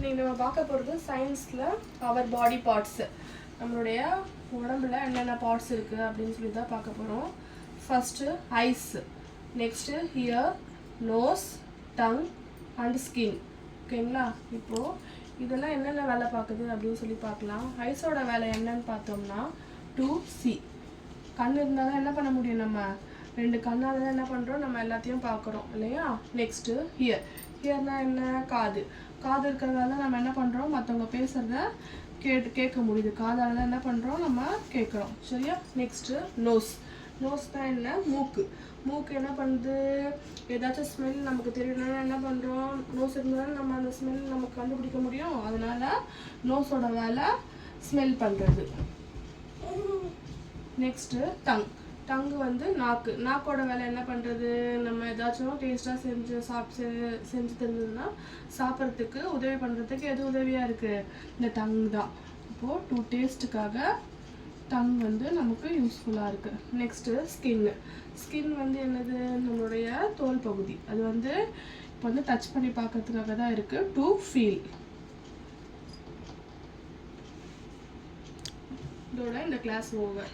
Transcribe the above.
நீங்கள் நம்ம பார்க்க போகிறது சயின்ஸில் அவர் பாடி பார்ட்ஸு, நம்மளுடைய உடம்புல என்னென்ன பார்ட்ஸ் இருக்குது அப்படின்னு சொல்லி தான் பார்க்க போகிறோம். First eyes, next ear, nose, tongue and skin. ஓகேங்களா? இப்போது இதெல்லாம் என்னென்ன வேலை பார்க்குது அப்படின்னு சொல்லி பார்க்கலாம். ஐஸோட வேலை என்னன்னு பார்த்தோம்னா டு சி. கண் இருந்தால் தான் என்ன பண்ண முடியும், நம்ம 2 கண்ணால் தான் என்ன பண்ணுறோம், நம்ம எல்லாத்தையும் பார்க்குறோம் இல்லையா? Next here. ஹியர்னால் என்ன, காது. காது இருக்கிறதால நம்ம என்ன பண்ணுறோம், மற்றவங்க பேசுகிறத கேட்க முடியுது. காதால் தான் என்ன பண்ணுறோம், நம்ம கேட்குறோம். சரியா? Next nose. நோஸ் தான் என்ன, மூக்கு. மூக்கு என்ன பண்ணுது, ஏதாச்சும் ஸ்மெல் நமக்கு தெரியணும்னா என்ன பண்ணுறோம், நோஸ் இருந்தாலும் நம்ம அந்த ஸ்மெல் நமக்கு கண்டுபிடிக்க முடியும். அதனால் நோஸோட வேலை ஸ்மெல் பண்ணுறது. Next tongue. டங்கு வந்து நாக்கு. நாக்கோட வேலை என்ன பண்ணுறது, நம்ம ஏதாச்சும் டேஸ்ட்டாக செஞ்சு தந்ததுன்னா சாப்பிட்றதுக்கு உதவி பண்ணுறதுக்கு எது உதவியாக இருக்குது, இந்த டங் தான். இப்போது டு டேஸ்ட்டுக்காக டங் வந்து நமக்கு யூஸ்ஃபுல்லாக இருக்குது. Next skin. ஸ்கின் வந்து என்னது, நம்மளுடைய தோல் பகுதி. அது வந்து இப்போ வந்து டச் பண்ணி பார்க்கறதுக்காக தான் இருக்குது. To feel. இதோட இந்த கிளாஸ் ஓவர்.